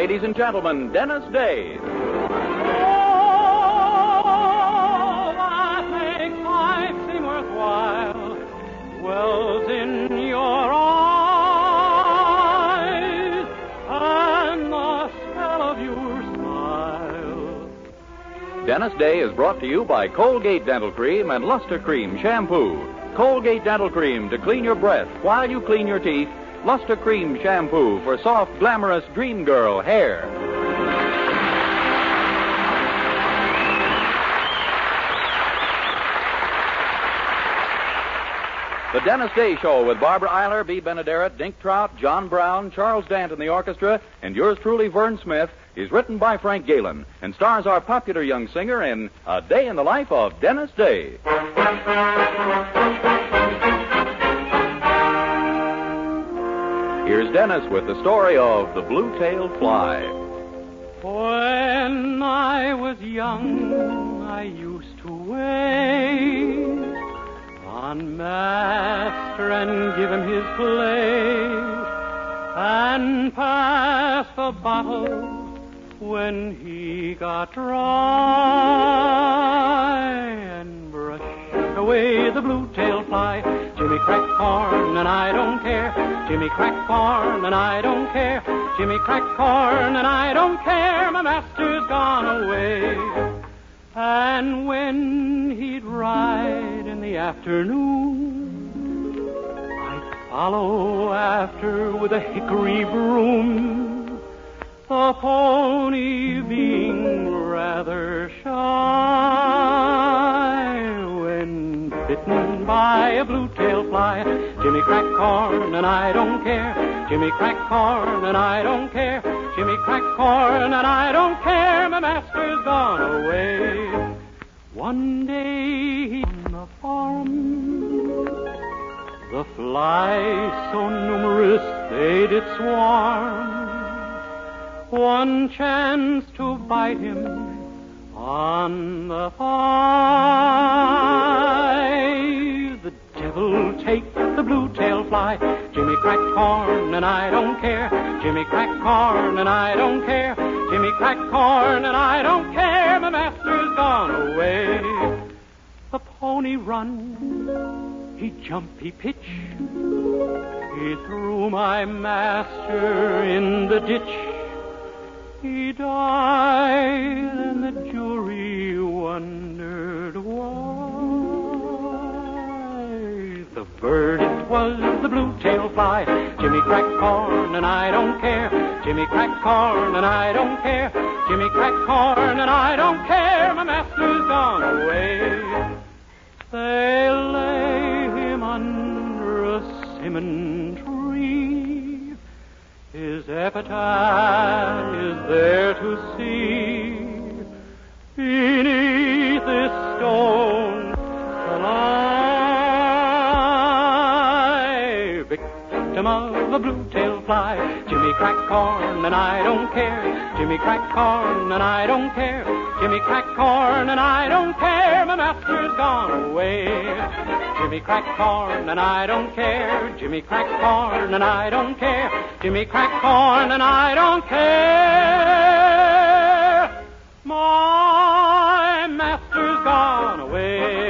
ladies and gentlemen, Dennis Day. That makes life seem worthwhile. Dwells in your eyes and the spell of your smile. Dennis Day is brought to you by Colgate Dental Cream and Luster Cream Shampoo. Colgate Dental Cream to clean your breath while you clean your teeth. Luster Cream Shampoo for soft, glamorous dream girl hair. The Dennis Day Show with Barbara Eiler, B. Benaderet, Dink Trout, John Brown, Charles Dant in the orchestra, and yours truly, Vern Smith, is written by Frank Galen and stars our popular young singer in A Day in the Life of Dennis Day. Here's Dennis with the story of the blue-tailed fly. When I was young, I used to wait on master and give him his place and pass the bottle when he got dry and brush away the blue-tailed fly. Jimmy crack corn and I don't care. Jimmy crack corn and I don't care. Jimmy crack corn and I don't care. My master's gone away. And when he'd ride in the afternoon, I'd follow after with a hickory broom, the pony being rather shy. When bitten by a blue-tailed fly, Jimmy crack corn and I don't care. Jimmy crack corn and I don't care. Jimmy crack corn and I don't care. My master's gone away. One day on the farm, the flies so numerous they did swarm. One chance to bite him on the thigh. The devil take the blue-tailed fly. Jimmy crack corn and I don't care. Jimmy crack corn and I don't care. Jimmy crack corn and I don't care. My master's gone away. The pony run, he jump, he pitch. He threw my master in the ditch. He died, and the jury wondered why. The verdict was the blue-tailed fly. Jimmy crack corn and I don't care. Jimmy crack corn and I don't care. Jimmy crack corn and I don't care. My master's gone away. They lay him under a simmon tree. His epitaph is there to see. Beneath this stone alive, victim of a blue-tailed fly. Jimmy crack corn and I don't care. Jimmy crack corn and I don't care. Jimmy crack corn and I don't care. My master's gone away. Jimmy crack corn and I don't care. Jimmy crack corn and I don't care. Jimmy crack corn and I don't care. My master's gone away.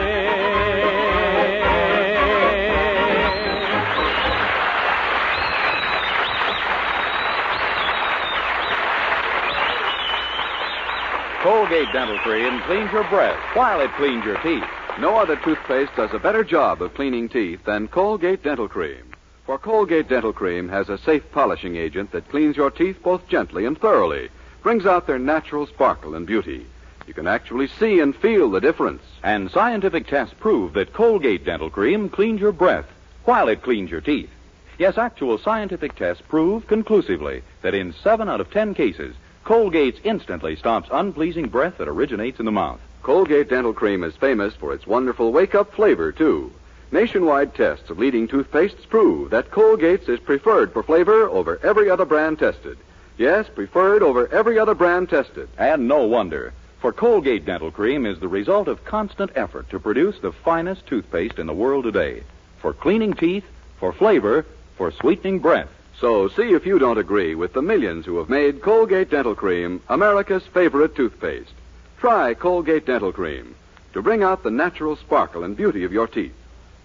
Colgate Dental Cream cleans your breath while it cleans your teeth. No other toothpaste does a better job of cleaning teeth than Colgate Dental Cream. For Colgate Dental Cream has a safe polishing agent that cleans your teeth both gently and thoroughly, brings out their natural sparkle and beauty. You can actually see and feel the difference. And scientific tests prove that Colgate Dental Cream cleans your breath while it cleans your teeth. Yes, actual scientific tests prove conclusively that in 7 out of 10 cases, Colgate instantly stops unpleasing breath that originates in the mouth. Colgate Dental Cream is famous for its wonderful wake-up flavor, too. Nationwide tests of leading toothpastes prove that Colgate's is preferred for flavor over every other brand tested. Yes, preferred over every other brand tested. And no wonder, for Colgate Dental Cream is the result of constant effort to produce the finest toothpaste in the world today. For cleaning teeth, for flavor, for sweetening breath. So see if you don't agree with the millions who have made Colgate Dental Cream America's favorite toothpaste. Try Colgate Dental Cream to bring out the natural sparkle and beauty of your teeth.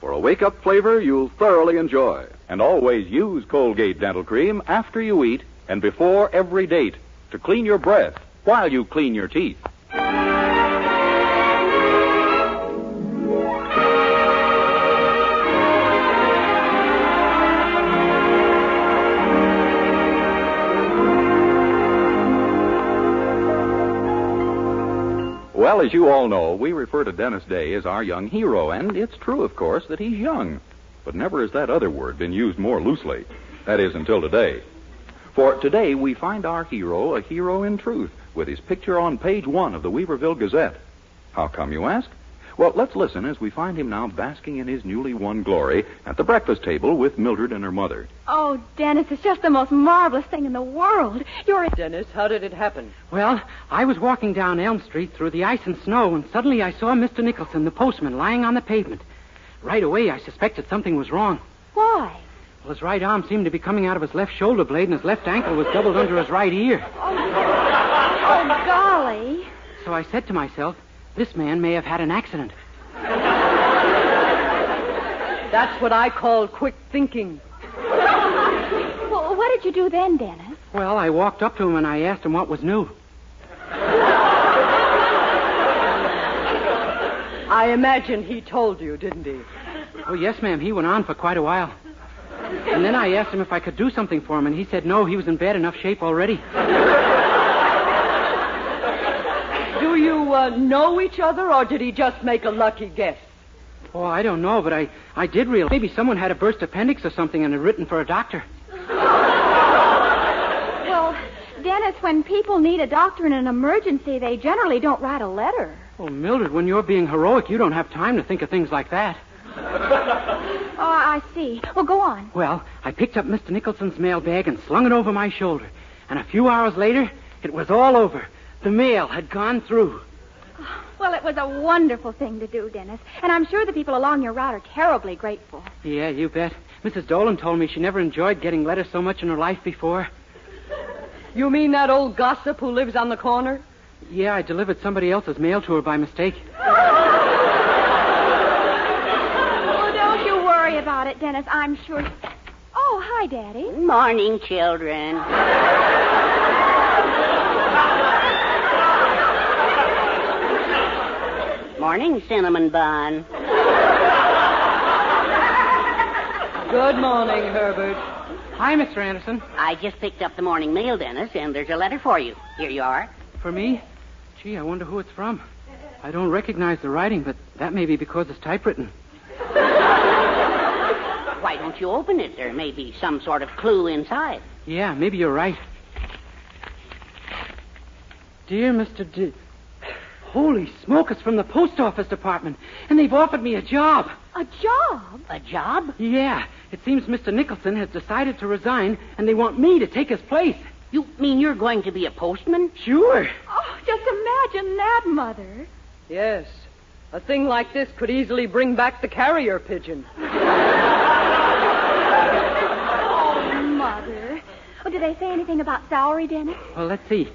For a wake-up flavor you'll thoroughly enjoy. And always use Colgate Dental Cream after you eat and before every date to clean your breath while you clean your teeth. Well, as you all know, we refer to Dennis Day as our young hero, and it's true, of course, that he's young. But never has that other word been used more loosely. That is, until today. For today, we find our hero a hero in truth, with his picture on page 1 of the Weaverville Gazette. How come, you ask? Well, let's listen as we find him now basking in his newly won glory at the breakfast table with Mildred and her mother. Oh, Dennis, it's just the most marvelous thing in the world. Dennis, how did it happen? Well, I was walking down Elm Street through the ice and snow, and suddenly I saw Mr. Nicholson, the postman, lying on the pavement. Right away, I suspected something was wrong. Why? Well, his right arm seemed to be coming out of his left shoulder blade, and his left ankle was doubled under his right ear. Oh, golly. So I said to myself, this man may have had an accident. That's what I call quick thinking. Well, what did you do then, Dennis? Well, I walked up to him and I asked him what was new. I imagine he told you, didn't he? Oh, yes, ma'am. He went on for quite a while. And then I asked him if I could do something for him, and he said no, he was in bad enough shape already. Do you know each other, or did he just make a lucky guess? Oh, I don't know, but I did realize maybe someone had a burst appendix or something and had written for a doctor. Well, Dennis, when people need a doctor in an emergency, they generally don't write a letter. Oh, Mildred, when you're being heroic, you don't have time to think of things like that. Oh, I see. Well, go on. Well, I picked up Mr. Nicholson's mail bag and slung it over my shoulder. And a few hours later, it was all over. The mail had gone through. Well, it was a wonderful thing to do, Dennis. And I'm sure the people along your route are terribly grateful. Yeah, you bet. Mrs. Dolan told me she never enjoyed getting letters so much in her life before. You mean that old gossip who lives on the corner? Yeah, I delivered somebody else's mail to her by mistake. Oh, don't you worry about it, Dennis. I'm sure... Oh, hi, Daddy. Morning, children. Morning, Cinnamon Bun. Good morning, Herbert. Hi, Mr. Anderson. I just picked up the morning mail, Dennis, and there's a letter for you. Here you are. For me? Gee, I wonder who it's from. I don't recognize the writing, but that may be because it's typewritten. Why don't you open it? There may be some sort of clue inside. Yeah, maybe you're right. Dear Mr. Holy smoke, it's from the post office department, and they've offered me a job. A job? A job? Yeah, it seems Mr. Nicholson has decided to resign, and they want me to take his place. You mean you're going to be a postman? Sure. Oh, just imagine that, Mother. Yes. A thing like this could easily bring back the carrier pigeon. Oh, Mother. Oh, did they say anything about salary, Dennis? Well, let's see.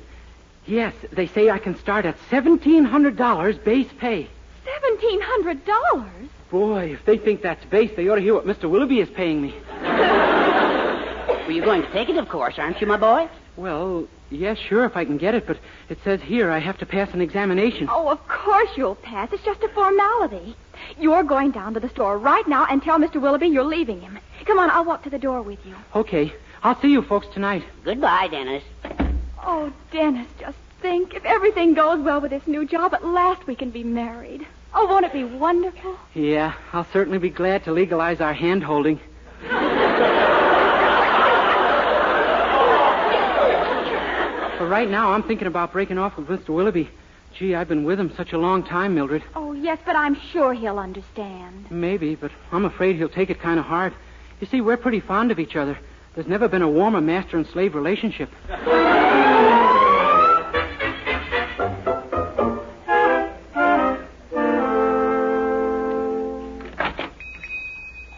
Yes, they say I can start at $1,700 base pay. $1,700? Boy, if they think that's base, they ought to hear what Mr. Willoughby is paying me. Well, you're going to take it, of course, aren't you, my boy? Well, yes, sure, if I can get it, but it says here I have to pass an examination. Oh, of course you'll pass. It's just a formality. You're going down to the store right now and tell Mr. Willoughby you're leaving him. Come on, I'll walk to the door with you. Okay. I'll see you folks tonight. Goodbye, Dennis. Oh, Dennis, just think. If everything goes well with this new job, at last we can be married. Oh, won't it be wonderful? Yeah, I'll certainly be glad to legalize our hand-holding. But right now, I'm thinking about breaking off with Mr. Willoughby. Gee, I've been with him such a long time, Mildred. Oh, yes, but I'm sure he'll understand. Maybe, but I'm afraid he'll take it kind of hard. You see, we're pretty fond of each other. There's never been a warmer master and slave relationship.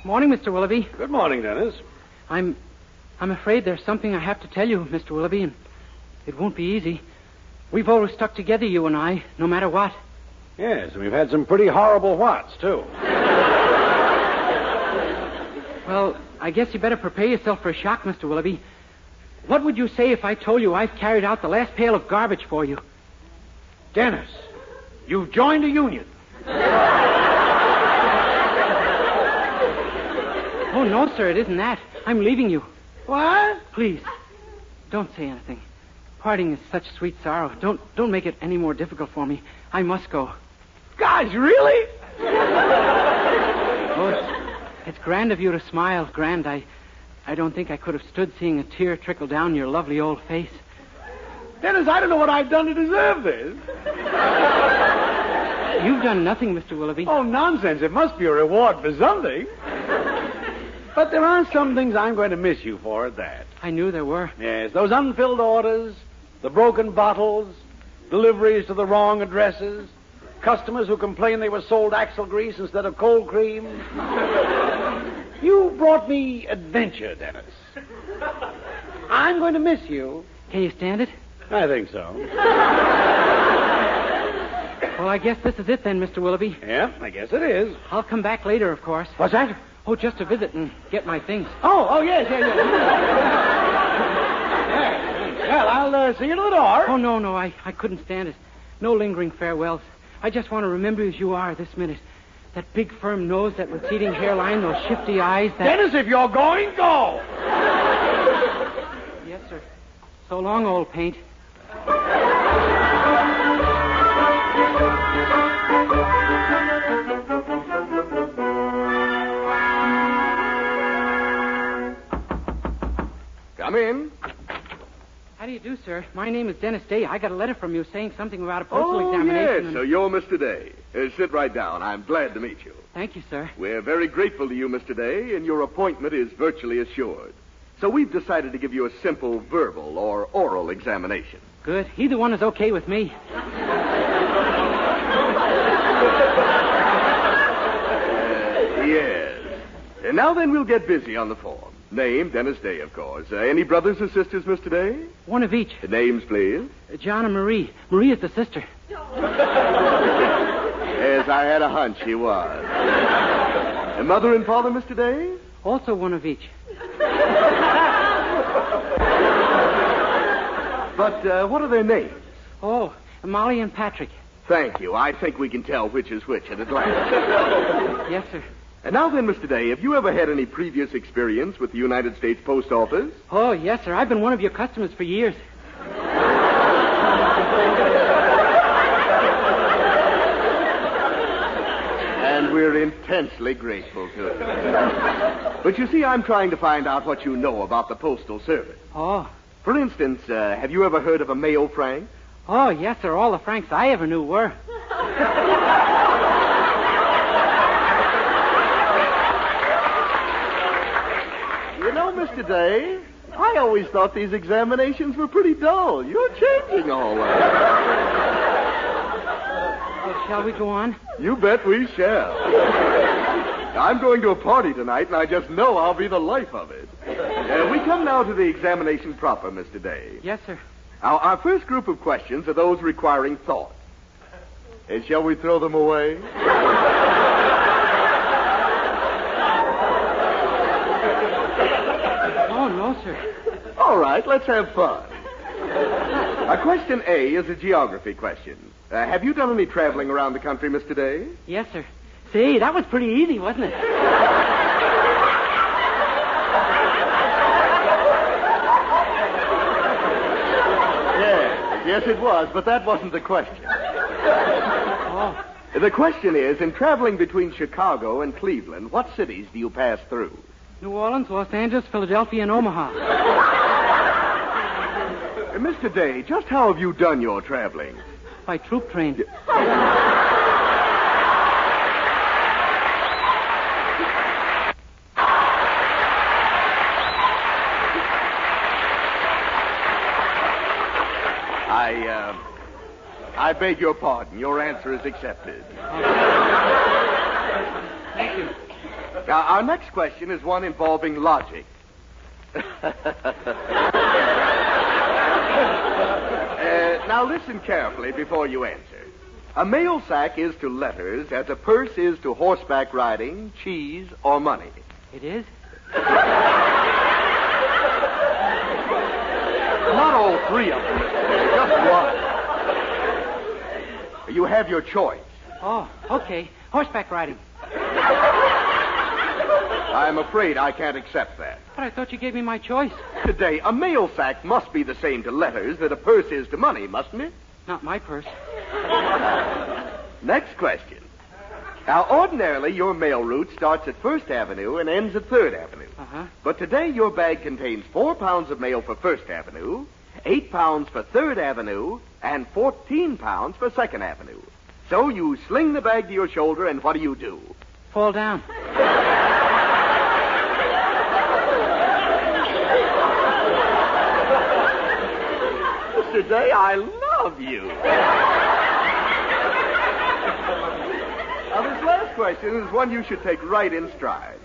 Morning, Mr. Willoughby. Good morning, Dennis. I'm I'm afraid there's something I have to tell you, Mr. Willoughby, and it won't be easy. We've always stuck together, you and I, no matter what. Yes, and we've had some pretty horrible whats, too. Well, I guess you better prepare yourself for a shock, Mr. Willoughby. What would you say if I told you I've carried out the last pail of garbage for you? Dennis, you've joined a union. Oh, no, sir, it isn't that. I'm leaving you. What? Please, don't say anything. Parting is such sweet sorrow. Don't make it any more difficult for me. I must go. Gosh, really? Oh, it's grand of you to smile, grand. I don't think I could have stood seeing a tear trickle down your lovely old face. Dennis, I don't know what I've done to deserve this. You've done nothing, Mr. Willoughby. Oh, nonsense. It must be a reward for something. But there are some things I'm going to miss you for at that. I knew there were. Yes, those unfilled orders, the broken bottles, deliveries to the wrong addresses, customers who complained they were sold axle grease instead of cold cream. You brought me adventure, Dennis. I'm going to miss you. Can you stand it? I think so. Well, I guess this is it then, Mr. Willoughby. Yeah, I guess it is. I'll come back later, of course. What's that? Oh, just to visit and get my things. Oh, yes. Yeah. Well, I'll see you at the door. Oh, no, I couldn't stand it. No lingering farewells. I just want to remember you as you are this minute. That big, firm nose, that receding hairline, those shifty eyes, that... Dennis, if you're going, go. Yes, sir. So long, old paint. Come in. How do you do, sir? My name is Dennis Day. I got a letter from you saying something about a postal examination. Yes, so you're Mr. Day. Sit right down. I'm glad to meet you. Thank you, sir. We're very grateful to you, Mr. Day, and your appointment is virtually assured. So we've decided to give you a simple verbal or oral examination. Good. Either one is okay with me. Yes. And now then, we'll get busy on the form. Name, Dennis Day, of course. Any brothers or sisters, Mr. Day? One of each. Names, please. John and Marie. Marie is the sister. Yes, I had a hunch he was. And mother and father, Mr. Day? Also one of each. But what are their names? Oh, Molly and Patrick. Thank you. I think we can tell which is which at a glance. Yes, sir. And now then, Mr. Day, have you ever had any previous experience with the United States Post Office? Oh, yes, sir. I've been one of your customers for years. And we're intensely grateful to you. But you see, I'm trying to find out what you know about the Postal Service. Oh. For instance, have you ever heard of a mail frank? Oh, yes, sir. All the Franks I ever knew were. You know, Mr. Day, I always thought these examinations were pretty dull. You're changing all that. Well, shall we go on? You bet we shall. I'm going to a party tonight, and I just know I'll be the life of it. We come now to the examination proper, Mr. Day. Yes, sir. Now, our first group of questions are those requiring thought. Shall we throw them away? Oh, no, sir. All right, let's have fun. Question A is a geography question. Have you done any traveling around the country, Mr. Day? Yes, sir. See, that was pretty easy, wasn't it? Yes, it was, but that wasn't the question. Oh. The question is, in traveling between Chicago and Cleveland, what cities do you pass through? New Orleans, Los Angeles, Philadelphia, and Omaha. Mr. Day, just how have you done your traveling? By troop train. I beg your pardon. Your answer is accepted. Thank you. Now, our next question is one involving logic. Now listen carefully before you answer. A mail sack is to letters as a purse is to horseback riding, cheese, or money. It is? Not all three of them, Mr. Day, just one. You have your choice. Oh, okay. Horseback riding. I'm afraid I can't accept that. But I thought you gave me my choice. Today, a mail sack must be the same to letters that a purse is to money, mustn't it? Not my purse. Next question. Now, ordinarily, your mail route starts at 1st Avenue and ends at 3rd Avenue. Uh-huh. But today, your bag contains 4 pounds of mail for 1st Avenue, 8 pounds for 3rd Avenue, and 14 pounds for 2nd Avenue. So you sling the bag to your shoulder, and what do? Fall down. Mr. Day, I love you. Now, this last question is one you should take right in stride.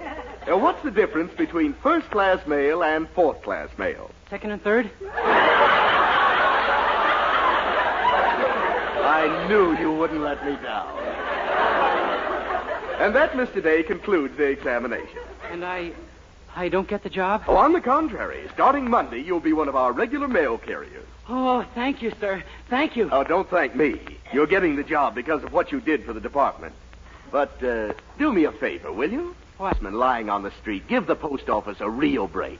Now, what's the difference between first-class mail and fourth-class mail? Second and third? I knew you wouldn't let me down. And that, Mr. Day, concludes the examination. And I don't get the job? Oh, on the contrary, starting Monday, you'll be one of our regular mail carriers. Oh, thank you, sir. Thank you. Oh, don't thank me. You're getting the job because of what you did for the department. But do me a favor, will you? What? Man lying on the street, give the post office a real break.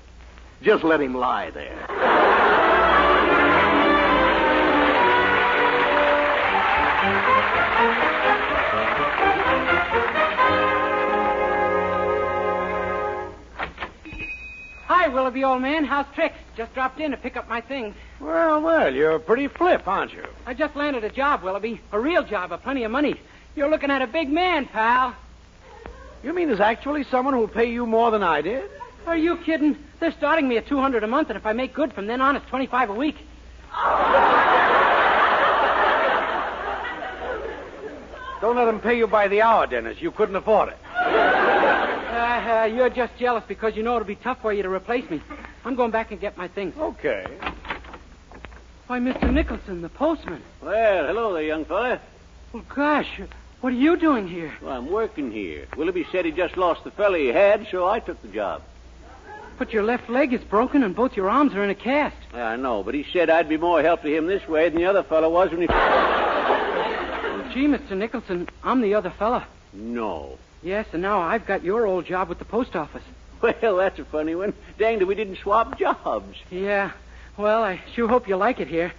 Just let him lie there. Hi, Willoughby, old man. How's tricks? Just dropped in to pick up my things. Well, you're pretty flip, aren't you? I just landed a job, Willoughby. A real job, of plenty of money. You're looking at a big man, pal. You mean there's actually someone who'll pay you more than I did? Are you kidding? They're starting me at $200 a month, and if I make good from then on, it's $25 a week. Don't let them pay you by the hour, Dennis. You couldn't afford it. You're just jealous because you know it'll be tough for you to replace me. I'm going back and get my things. Okay. Why, Mr. Nicholson, the postman. Well, hello there, young fella. Well, gosh, what are you doing here? Well, I'm working here. Willoughby said he just lost the fella he had, so I took the job. But your left leg is broken and both your arms are in a cast. I know, but he said I'd be more help to him this way than the other fella was when he... Gee, Mr. Nicholson, I'm the other fella. No. Yes, and now I've got your old job with the post office. Well, that's a funny one. Danged if we didn't swap jobs. Yeah. Well, I sure hope you like it here.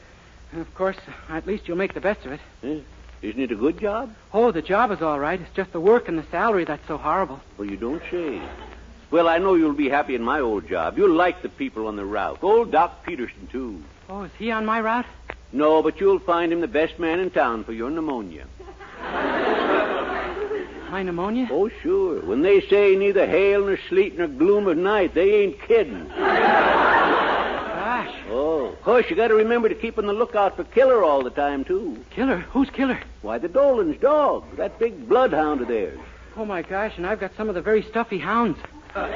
And of course, at least you'll make the best of it. Isn't it a good job? Oh, the job is all right. It's just the work and the salary that's so horrible. Well, you don't say. Well, I know you'll be happy in my old job. You'll like the people on the route. Old Doc Peterson, too. Oh, is he on my route? No, but you'll find him the best man in town for your pneumonia. My pneumonia? Oh, sure. When they say neither hail nor sleet nor gloom of night, they ain't kidding. Gosh. Oh, of course, you got to remember to keep on the lookout for Killer all the time, too. Killer? Who's Killer? Why, the Dolan's dog. That big bloodhound of theirs. Oh, my gosh, and I've got some of the very stuffy hounds. None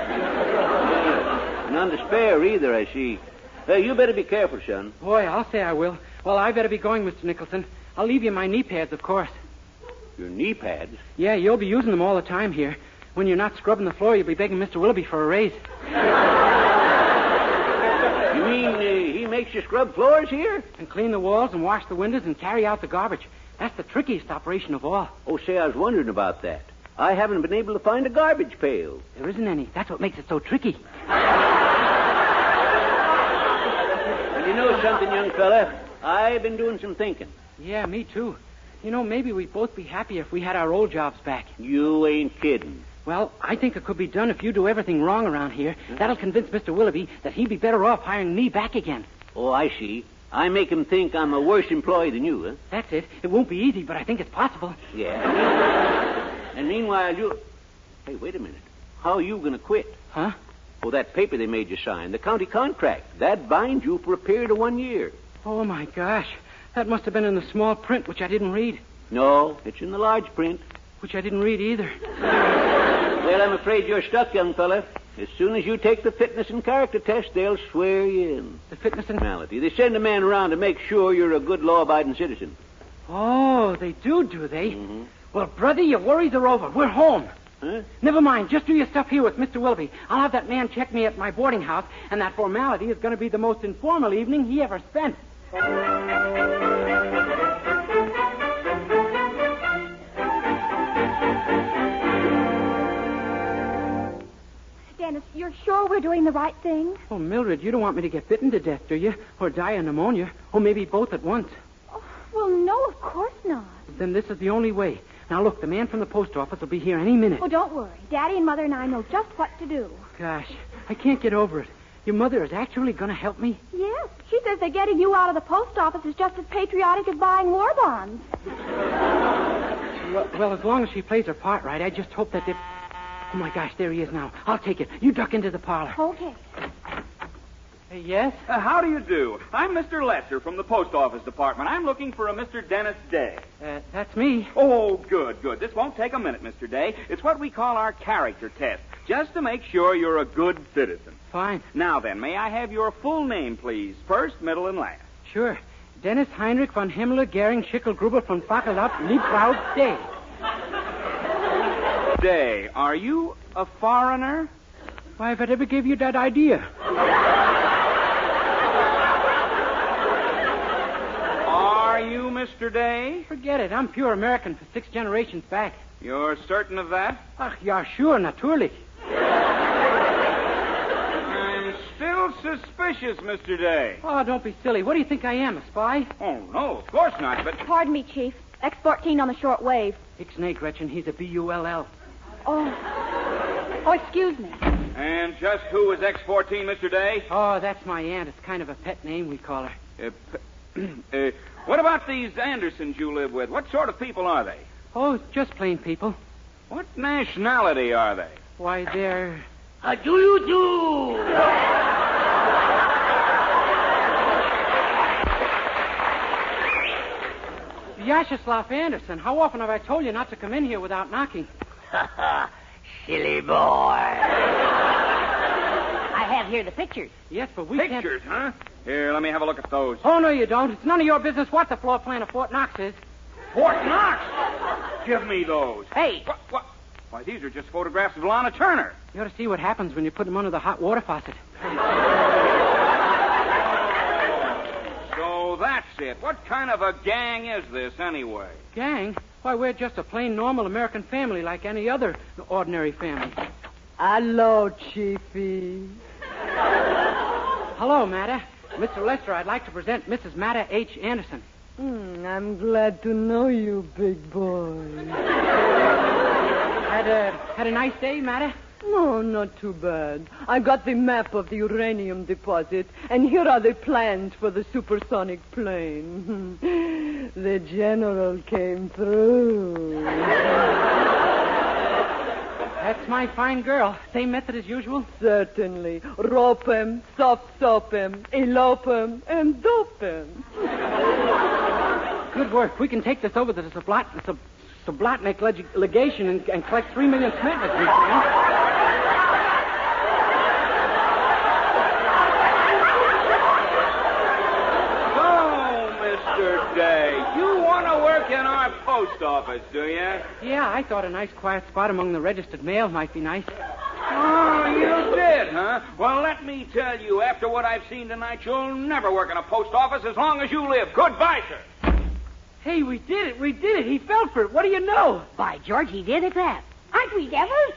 to spare either, I see. Hey, you better be careful, son. Boy, I'll say I will. Well, I better be going, Mr. Nicholson. I'll leave you my knee pads, of course. Your knee pads? Yeah, you'll be using them all the time here. When you're not scrubbing the floor, you'll be begging Mr. Willoughby for a raise. You mean he makes you scrub floors here? And clean the walls and wash the windows and carry out the garbage. That's the trickiest operation of all. Oh, say, I was wondering about that. I haven't been able to find a garbage pail. There isn't any. That's what makes it so tricky. Well, you know something, young fella? I've been doing some thinking. Yeah, me too. You know, maybe we'd both be happier if we had our old jobs back. You ain't kidding. Well, I think it could be done if you do everything wrong around here. That'll convince Mr. Willoughby that he'd be better off hiring me back again. Oh, I see. I make him think I'm a worse employee than you, huh? That's it. It won't be easy, but I think it's possible. Yeah. And meanwhile, you... Hey, wait a minute. How are you going to quit? Huh? Oh, that paper they made you sign, the county contract. That binds you for a period of 1 year. Oh, my gosh. That must have been in the small print, which I didn't read. No, it's in the large print. Which I didn't read either. Well, I'm afraid you're stuck, young fella. As soon as you take the fitness and character test, they'll swear you in. The fitness and... Formality. They send a man around to make sure you're a good law-abiding citizen. Oh, they do they? Mm-hmm. Well, brother, your worries are over. We're home. Huh? Never mind. Just do your stuff here with Mr. Willoughby. I'll have that man check me at my boarding house, and that formality is going to be the most informal evening he ever spent. Dennis, you're sure we're doing the right thing? Oh, Mildred, you don't want me to get bitten to death, do you? Or die of pneumonia? Or maybe both at once. Oh, well, no, of course not. Then this is the only way. Now, look, the man from the post office will be here any minute. Oh, don't worry. Daddy and Mother and I know just what to do. Gosh, I can't get over it. Your mother is actually going to help me? Yes. She says that getting you out of the post office is just as patriotic as buying war bonds. Well, as long as she plays her part right, I just hope that if... Oh, my gosh, there he is now. I'll take it. You duck into the parlor. Okay. Yes? How do you do? I'm Mr. Lesser from the Post Office Department. I'm looking for a Mr. Dennis Day. That's me. Oh, good. This won't take a minute, Mr. Day. It's what we call our character test, just to make sure you're a good citizen. Fine. Now then, may I have your full name, please? First, middle, and last. Sure. Dennis Heinrich von Himmler, Gering, Schickelgruber von Fackelab, Liebtraut, Day. Day, are you a foreigner? Why, if I ever gave you that idea. Are you Mr. Day? Forget it. I'm pure American for 6 generations back. You're certain of that? Ach, ja, sure, natürlich. I'm still suspicious, Mr. Day. Oh, don't be silly. What do you think I am, a spy? Oh, no, of course not, but... Pardon me, Chief. X-14 on the short wave. Ixnay, Gretchen. He's a B-U-L-L. Oh, excuse me. And just who is X-14, Mr. Day? Oh, that's my aunt. It's kind of a pet name we call her. What about these Andersons you live with? What sort of people are they? Oh, just plain people. What nationality are they? Why, they're... Do you do? Vyacheslav Anderson. How often have I told you not to come in here without knocking? Silly boy. I have here the pictures. Yes, but we Pictures, huh? Here, let me have a look at those. Oh, no, you don't. It's none of your business what the floor plan of Fort Knox is. Fort Knox! Give me those. Hey. What? Why, these are just photographs of Lana Turner. You ought to see what happens when you put them under the hot water faucet. So that's it. What kind of a gang is this, anyway? Gang? Why, we're just a plain, normal American family like any other ordinary family. Hello, Chiefy. Hello, Matta. Mr. Lester, I'd like to present Mrs. Matta H. Anderson. I'm glad to know you, big boy. Had a nice day, Matta? No, not too bad. I got the map of the uranium deposit, and here are the plans for the supersonic plane. The general came through. That's my fine girl. Same method as usual? Certainly. Rope 'em, soft soap 'em, elope 'em, and dope 'em. Good work. We can take this over to the Sublotnik legation and collect 3 million smetnas. Mr. Day, you want to work in our post office, do you? Yeah, I thought a nice quiet spot among the registered mail might be nice. Oh, you did, huh? Well, let me tell you, after what I've seen tonight, you'll never work in a post office as long as you live. Goodbye, sir. Hey, we did it. He fell for it. What do you know? By George, he did at that. Aren't we devils?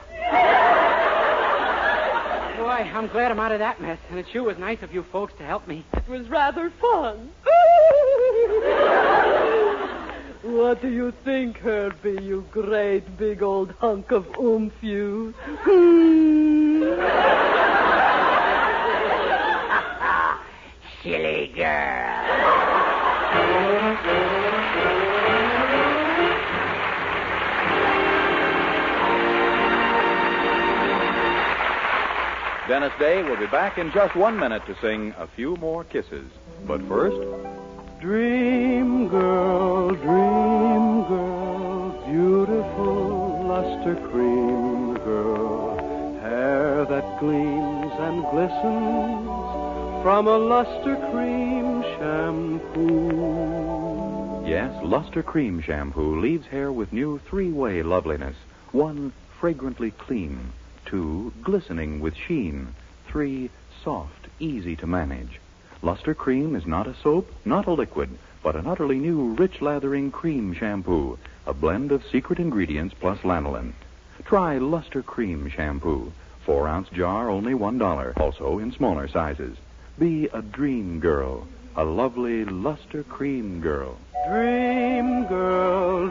Boy, I'm glad I'm out of that mess, and it sure was nice of you folks to help me. It was rather fun. What do you think, Herbie, you great big old hunk of oomph, you? Silly girl. Dennis Day will be back in just 1 minute to sing A Few More Kisses. But first... Dream girl, beautiful luster cream girl, hair that gleams I'm a Luster Cream shampoo. Yes, Luster Cream Shampoo leaves hair with new three-way loveliness. 1, fragrantly clean. 2, glistening with sheen. 3, soft, easy to manage. Luster Cream is not a soap, not a liquid, but an utterly new, rich, lathering cream shampoo. A blend of secret ingredients plus lanolin. Try Luster Cream Shampoo. 4-ounce jar, only $1. Also in smaller sizes. Be a dream girl. A lovely Luster Cream girl. Dream girl,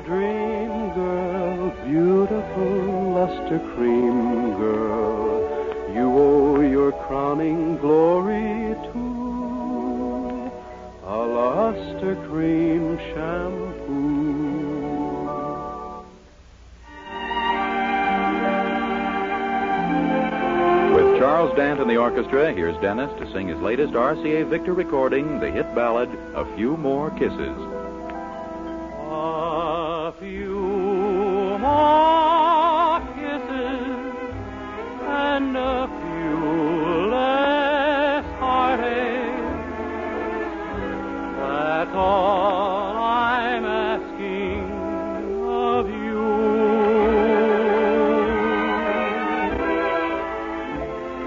beautiful Luster Cream girl. You owe your crowning glory to a Luster Cream shampoo. With Charles Dant and the orchestra, here's Dennis to sing his latest RCA Victor recording, the hit ballad, A Few More Kisses. A few more kisses and a few less heartache. That's all I'm asking of you.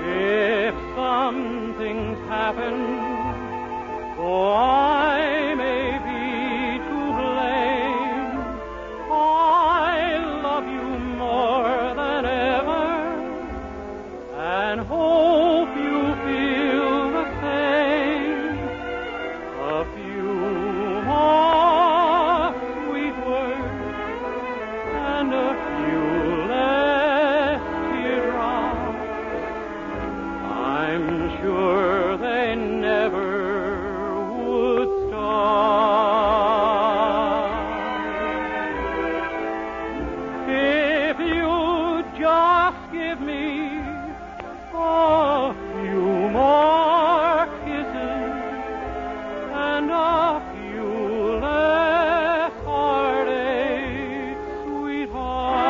If something's happened, oh, I may be to blame. I love you more than ever and hope you feel the same. A few more sweet words and a few less teardrops. I'm sure they never would stop. If you just give me a few more kisses and a few less heartache, sweetheart.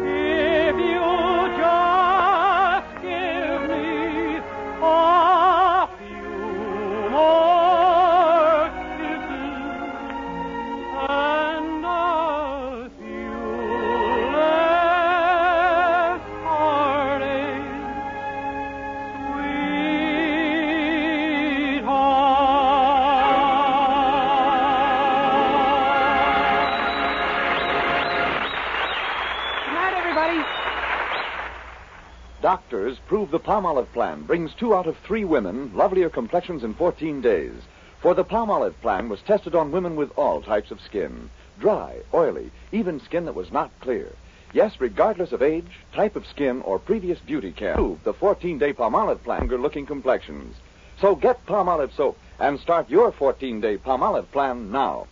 If you just give me a few more kisses and a few less heartache, Good night, everybody. Doctors prove the Palmolive plan brings 2 out of 3 women lovelier complexions in 14 days. For the Palmolive plan was tested on women with all types of skin. Dry, oily, even skin that was not clear. Yes, regardless of age, type of skin, or previous beauty care. Prove the 14-day Palmolive plan longer-looking complexions. So get Palmolive soap and start your 14-day Palmolive plan now.